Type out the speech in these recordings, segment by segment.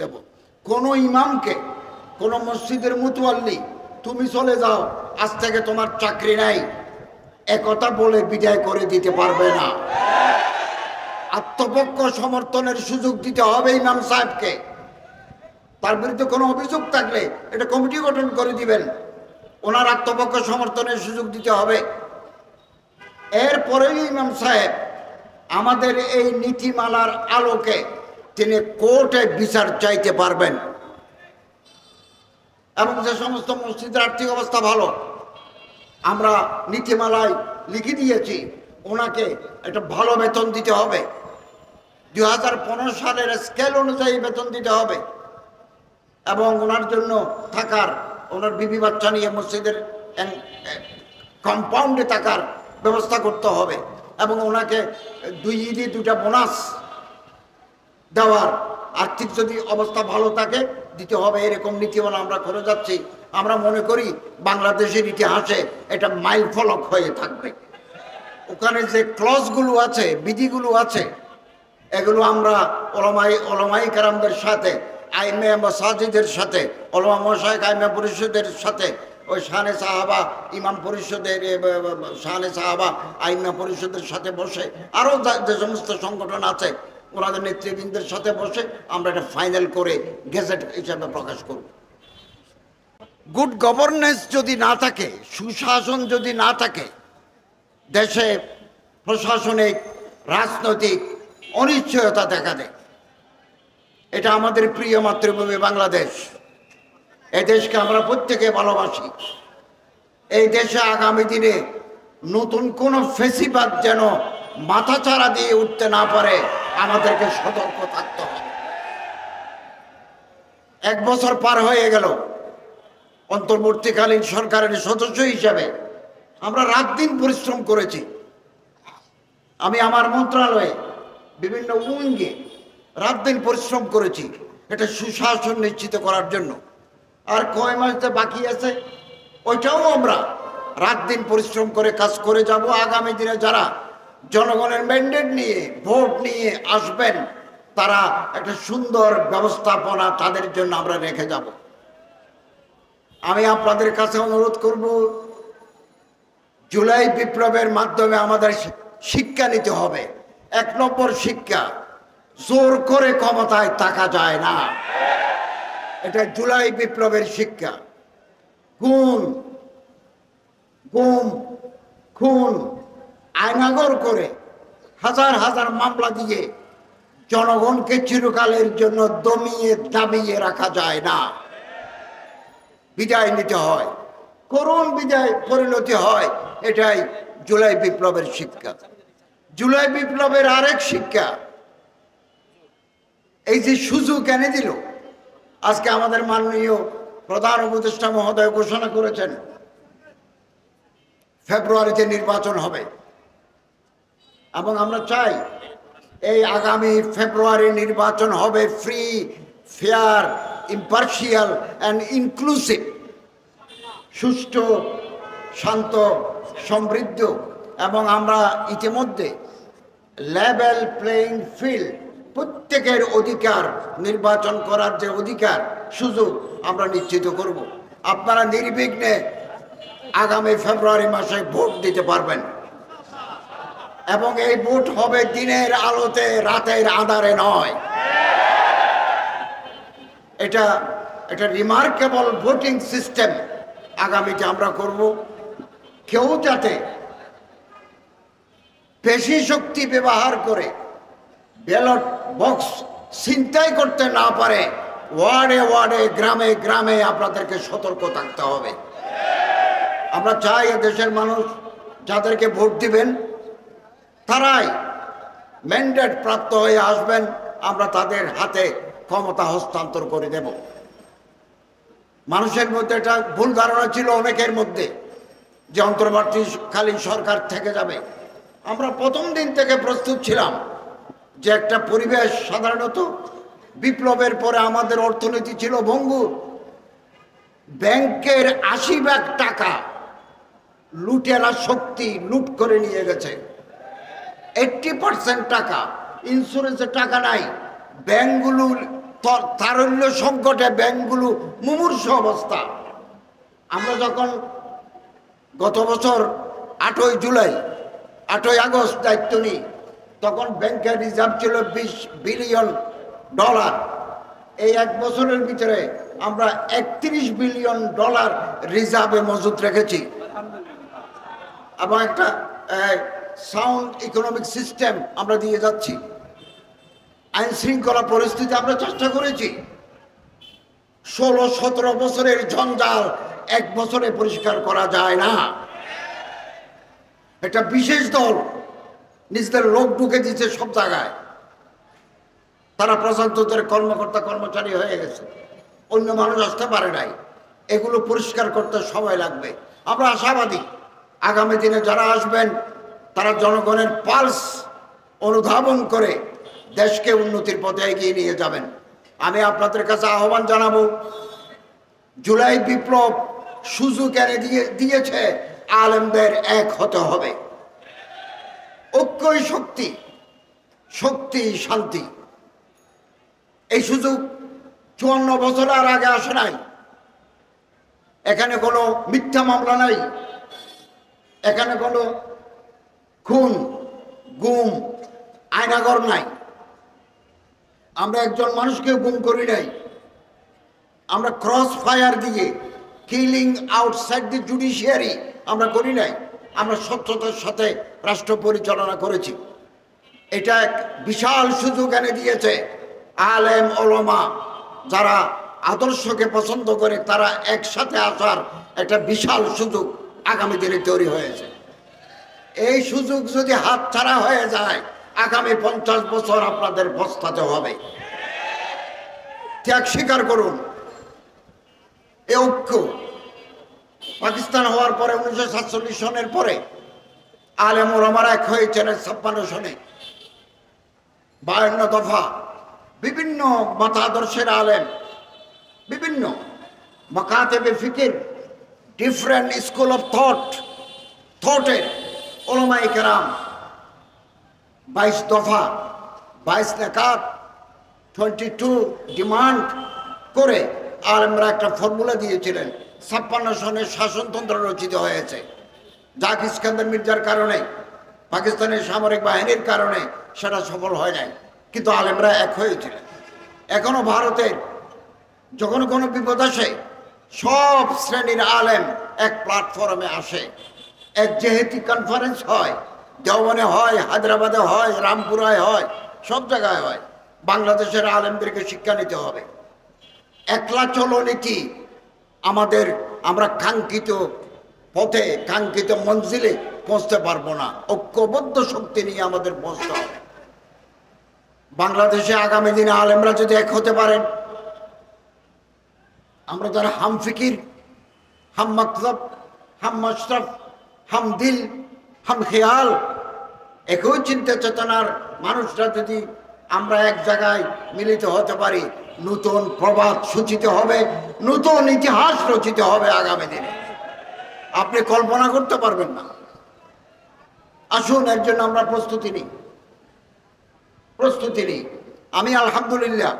দেব। কোন ইমামকে, কোন মসজিদের মুতওয়াল্লি তুমি চলে যাও, আজ থেকে তোমার চাকরি নাই, একথা বলে বিদায় করে দিতে পারবে না। আত্মপক্ষ সমর্থনের সুযোগ দিতে হবে ইমাম সাহেবকে। তার বিরুদ্ধে কোনো অভিযোগ থাকলে এটা কমিটি গঠন করে দিবেন, ওনার আত্মপক্ষ সমর্থনের সুযোগ দিতে হবে। এরপরেই ইমাম সাহেব আমাদের এই নীতিমালার আলোকে তিনি কোর্টে বিচার চাইতে পারবেন। এবং যে সমস্ত মসজিদের আর্থিক অবস্থা ভালো, আমরা নীতিমালায় লিখে দিয়েছি ওনাকে একটা ভালো বেতন দিতে হবে, 2015 সালের স্কেল অনুযায়ী বেতন দিতে হবে, এবং ওনার জন্য থাকার, ওনার বিবি বাচ্চা নিয়ে মসজিদের কম্পাউন্ডে থাকার ব্যবস্থা করতে হবে, এবং ওনাকে 2 ঈদে 2টা বোনাস দেওয়ার আর্থিক যদি অবস্থা ভালো থাকে দিতে হবে। এরকম নীতিমালা আমরা করে যাচ্ছি। আমরা মনে করি বাংলাদেশের ইতিহাসে এটা মাইল ফলক হয়ে থাকবে। ওখানে যে ক্লজগুলো আছে, বিধিগুলো আছে, এগুলো আমরা ওলামাই কেরামদের সাথে, আইমে মাসাজিদের সাথে, ওলামা মশায়েখ আইমে পরিষদের সাথে, ওই শানে সাহাবা ইমাম পরিষদের, শানে সাহাবা আইমা পরিষদের সাথে বসে, আরও যে সমস্ত সংগঠন আছে ওনাদের নেতৃবৃন্দের সাথে বসে আমরা এটা ফাইনাল করে গেজেট হিসাবে প্রকাশ করব। গুড গভর্নেন্স যদি না থাকে, সুশাসন যদি না থাকে, দেশে প্রশাসনিক রাজনৈতিক অনিশ্চয়তা দেখা দেয়। এটা আমাদের প্রিয় মাতৃভূমি বাংলাদেশ। এই দেশকে আমরা প্রত্যেকে ভালোবাসি। এই দেশে আগামী দিনে নতুন কোন ফেসিবাদ যেন মাথাচাড়া দিয়ে উঠতে না পারে, আমাদেরকে সতর্ক থাকতে হবে। 1 বছর পার হয়ে গেল অন্তর্বর্তীকালীন সরকারের সদস্য হিসাবে আমরা রাত দিন পরিশ্রম করেছি। আমি আমার মন্ত্রণালয়ে বিভিন্ন উইঙ্গে রাত দিন পরিশ্রম করেছি এটা সুশাসন নিশ্চিত করার জন্য। আর কয় মাস যে বাকি আছে ওইটাও আমরা রাত দিন পরিশ্রম করে কাজ করে যাব। আগামী দিনে যারা জনগণের ম্যান্ডেট নিয়ে ভোট নিয়ে আসবেন তারা একটা সুন্দর ব্যবস্থাপনা তাদের জন্য আমরা রেখে যাব। আমি আপনাদের কাছে অনুরোধ করব, জুলাই বিপ্লবের মাধ্যমে আমাদের শিক্ষা নিতে হবে। 1 নম্বর শিক্ষা, জোর করে ক্ষমতায় থাকা যায় না। এটা জুলাই বিপ্লবের শিক্ষা। গুম, খুন, আয়নাগর করে হাজার হাজার মামলা দিয়ে জনগণকে চিরকালের জন্য দমিয়ে দাবিয়ে রাখা যায় না। বিদায় নিতে হয়, করুণ বিদায় পরিণতি হয়। এটাই জুলাই বিপ্লবের শিক্ষা। জুলাই বিপ্লবের আরেক শিক্ষা, এই যে সুযোগ এনে দিল, আজকে আমাদের মাননীয় প্রধান উপদেষ্টা মহোদয় ঘোষণা করেছেন ফেব্রুয়ারিতে নির্বাচন হবে, এবং আমরা চাই এই আগামী ফেব্রুয়ারি নির্বাচন হবে free, fair, impartial and inclusive, সুষ্ঠু, শান্ত, সমৃদ্ধ, এবং আমরা ইতিমধ্যে লেভেল প্লেইং ফিল্ড, প্রত্যেকের অধিকার, নির্বাচন করার যে অধিকার সুযোগ আমরা নিশ্চিত করব। আপনারা নির্বিঘ্নে আগামী ফেব্রুয়ারি মাসে ভোট দিতে পারবেন, এবং এই ভোট হবে দিনের আলোতে, রাতের আঁধারে নয়। এটা রিমার্কেবল ভোটিং সিস্টেম আগামীতে আমরা করব। কেউ যাতে বেশি শক্তি ব্যবহার করে ব্যালট বক্স ছিনতাই করতে না পারে, ওয়ার্ডে ওয়ার্ডে, গ্রামে গ্রামে আপনাদেরকে সতর্ক থাকতে হবে। আমরা চাই দেশের মানুষ যাদেরকে ভোট দিবেন তারাই ম্যান্ডেট প্রাপ্ত হয়ে আসবেন, আমরা তাদের হাতে ক্ষমতা হস্তান্তর করে দেব। মানুষের মধ্যে একটা ভুল ধারণা ছিল অনেকের মধ্যে যে অন্তর্বর্তীকালীন সরকার থেকে যাবে। আমরা প্রথম দিন থেকে প্রস্তুত ছিলাম যে একটা পরিবেশ, সাধারণত বিপ্লবের পরে আমাদের অর্থনীতি ছিল ভঙ্গুর। ব্যাংকের 80 ভাগ টাকা লুটেরা শক্তি লুট করে নিয়ে গেছে। 80% টাকা, ইন্স্যুরেন্সের টাকা নাই। ব্যাংকগুলো তারল্য সংকটে ব্যাংকগুলো মুমূর্ষু অবস্থা। আমরা যখন গত বছর 8ই জুলাই 8ই আগস্ট দায়িত্ব নিই, তখন ব্যাংকের রিজার্ভ ছিল $20 বিলিয়ন। এই 1 বছরের ভিতরে আমরা $31 বিলিয়ন রিজার্ভে মজুত রেখেছি এবং একটা সাউন্ড ইকোনমিক সিস্টেম আমরা দিয়ে যাচ্ছি। আইন শৃঙ্খলা পরিস্থিতি আমরা চেষ্টা করেছি। 16-17 বছরের জঞ্জাল 1 বছরে পরিষ্কার করা যায় না। একটা বিশেষ দল নিজেদের লোক ঢুকে দিচ্ছে সব জায়গায়, তারা প্রজাতন্ত্রের কর্মকর্তা কর্মচারী হয়ে গেছে, অন্য মানুষ আসতে পারে নাই। এগুলো পরিষ্কার করতে সময় লাগবে। আমরা আশাবাদী আগামী দিনে যারা আসবেন তারা জনগণের পালস অনুধাবন করে দেশকে উন্নতির পথে এগিয়ে নিয়ে যাবেন। আমি আপনাদের কাছে আহ্বান জানাবো, জুলাই বিপ্লব সুযোগ এনে দিয়েছে আলেমদের এক হতে হবে। ঐক্যই শক্তি, শক্তি শান্তি। এই সুযোগ 54 বছর আর আগে আসে নাই। এখানে কোনো মিথ্যা মামলা নাই, এখানে কোনো খুন গুম আয়নাগর নাই। আমরা একজন মানুষকে গুম করি নাই, আমরা ক্রস ফায়ার দিয়ে কিলিং আউটসাইড দি জুডিশিয়ারি আমরা করি নাই। আমরা স্বচ্ছতার সাথে রাষ্ট্র পরিচালনা করেছি। এটা এক বিশাল সুযোগ এনে দিয়েছে আলেম ওলামা যারা আদর্শকে পছন্দ করে, তারা একসাথে আসার একটা বিশাল সুযোগ আগামী দিনে তৈরি হয়েছে। এই সুযোগ যদি হাতছাড়া হয়ে যায়, আগামী 50 বছর আপনাদের পস্তাতে হবে। ত্যাগ স্বীকার করুন। এ ঐক্য পাকিস্তান হওয়ার পরে 1947 সনের পরে আলেম ওলামারা এক হয়েছেন 56 সনে। 52 দফা বিভিন্ন মতাদর্শের আলেম, বিভিন্ন মাকাতেবে ফিকির, ডিফারেন্ট স্কুল অফ থটের ওলামায়ে কেরাম 22 দফা 22 নেকাত 22 ডিমান্ড করে আলেমরা একটা ফর্মুলা দিয়েছিলেন। 56 সনের শাসনতন্ত্র রচিত হয়েছে। জাক ইস্কান্দার মির্জার কারণে, পাকিস্তানের সামরিক বাহিনীর কারণে সেটা সফল হয় নাই, কিন্তু আলেমরা এক হয়েছিলেন। এখনো ভারতের যখন কোনো বিপদ আসে সব শ্রেণীর আলেম এক প্ল্যাটফর্মে আসে। এক যেহেতু কনফারেন্স হয়, দেওবনে হয়, হায়দ্রাবাদে হয়, রামপুরায় হয়, সব জায়গায় হয়। বাংলাদেশের আলেমদেরকে শিক্ষা নিতে হবে। একলা চলো নীতি আমাদের, আমরা কাঙ্ক্ষিত পথে কাঙ্ক্ষিত মঞ্জিলে পৌঁছতে পারবো না। ঐক্যবদ্ধ শক্তি নিয়ে আমাদের পৌঁছতে হবে। বাংলাদেশে আগামী দিনে আলেমরা যদি এক হতে পারেন, আমরা যারা হাম ফিকির, হাম মকসদ, হাম মশরফ, হাম দিল, হাম খেয়াল, একই চিন্তা চেতনার মানুষরা যদি আমরা এক জায়গায় মিলিত হতে পারি, নতুন প্রবাদ সূচিত হবে, নতুন ইতিহাস রচিত হবে আগামী দিনে। আপনি কল্পনা করতে পারবেন না। আসুন এর জন্য আমরা প্রস্তুতি নিই। আমি আলহামদুলিল্লাহ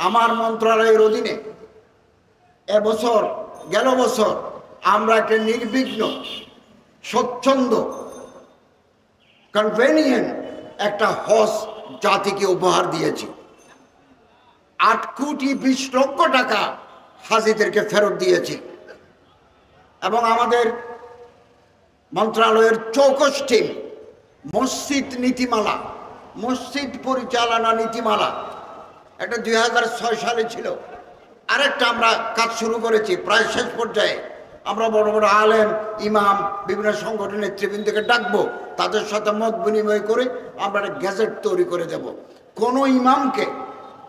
আমার মন্ত্রণালয়ের অধীনে গেল বছর আমরা একটা নির্বিঘ্ন, স্বচ্ছন্দ, কনভেনিয়েন্ট একটা হজ জাতিকে উপহার দিয়েছি। 8,20,00,000 টাকা হাজিদেরকে ফেরত দিয়েছি এবং আমাদের মন্ত্রণালয়ের চৌকস টিম মসজিদ নীতিমালা, মসজিদ পরিচালনা নীতিমালা, এটা 2006 সালে ছিল। আরেকটা আমরা কাজ শুরু করেছি, প্রায় শেষ পর্যায়ে। আমরা বড় বড় আলেম, ইমাম, বিভিন্ন সংগঠনের নেতৃবৃন্দকে ডাকবো, তাদের সাথে মত বিনিময় করে আমরা একটা গ্যাজেট তৈরি করে দেব। কোনো ইমামকে,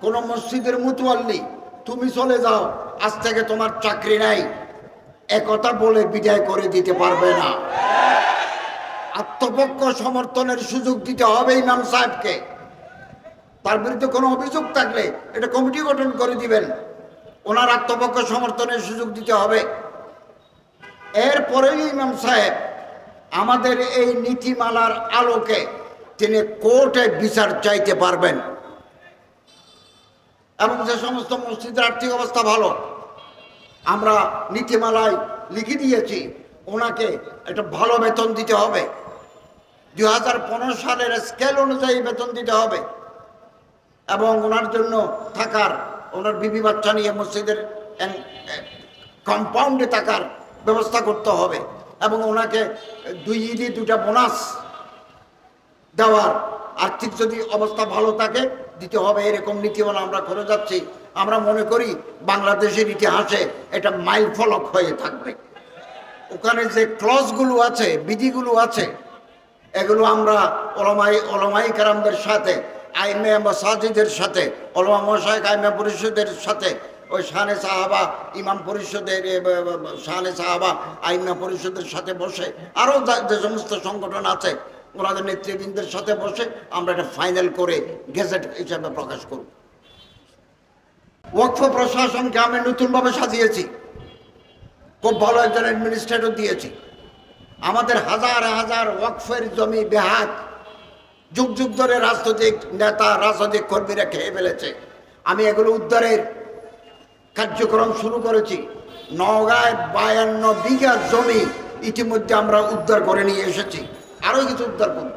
কোনো মসজিদের মুতওয়াল্লি তুমি চলে যাও, আজ থেকে তোমার চাকরি নাই, একথা বলে বিদায় করে দিতে পারবে না। আত্মপক্ষ সমর্থনের সুযোগ দিতে হবে ইমাম সাহেবকে। তার বিরুদ্ধে কোনো অভিযোগ থাকলে এটা কমিটি গঠন করে দিবেন, ওনার আত্মপক্ষ সমর্থনের সুযোগ দিতে হবে। এরপরেই ইমাম সাহেব আমাদের এই নীতিমালার আলোকে তিনি কোর্টে বিচার চাইতে পারবেন। এবং যে সমস্ত মসজিদের আর্থিক অবস্থা ভালো, আমরা নীতিমালায় লিখে দিয়েছি ওনাকে একটা ভালো বেতন দিতে হবে। 2015 সালের স্কেল অনুযায়ী বেতন দিতে হবে এবং ওনার জন্য থাকার, ওনার বিবি বাচ্চা নিয়ে মসজিদের কম্পাউন্ডে থাকার ব্যবস্থা করতে হবে এবং ওনাকে 2 ঈদে 2টা বোনাস দেওয়ার আর্থিক যদি অবস্থা ভালো থাকে দিতে হবে। এরকম নীতিমালা আমরা করে যাচ্ছি। আমরা মনে করি বাংলাদেশের ইতিহাসে এটা মাইল ফলক হয়ে থাকবে। ওখানে যে ক্লজগুলো আছে, বিধিগুলো আছে, এগুলো আমরা ওলামাই কেরামদের সাথে, আইমে মাসাজিদের সাথে, ওলামা মশায়েখ আইমে পরিষদের সাথে, ওই শানে সাহাবা ইমাম পরিষদের, শানে সাহাবা আইমা পরিষদের সাথে বসে, আরও যে সমস্ত সংগঠন আছে ওনাদের নেতৃবৃন্দের সাথে বসে আমরা এটা ফাইনাল করে গেজেট হিসাবে প্রকাশ করব। ওয়াকফ প্রশাসনকে আমি নতুনভাবে সাজিয়েছি, খুব ভালো একজন অ্যাডমিনিস্ট্রেটর দিয়েছি। আমাদের হাজার হাজার ওয়াকফের জমি বেহাত যুগ যুগ ধরে রাজনৈতিক নেতা, রাজনৈতিক কর্মীরা খেয়ে ফেলেছে। আমি এগুলো উদ্ধারের কার্যক্রম শুরু করেছি। নওগাঁয় 52 বিঘা জমি ইতিমধ্যে আমরা উদ্ধার করে নিয়ে এসেছি, আরও কিছু উদ্ধার করব।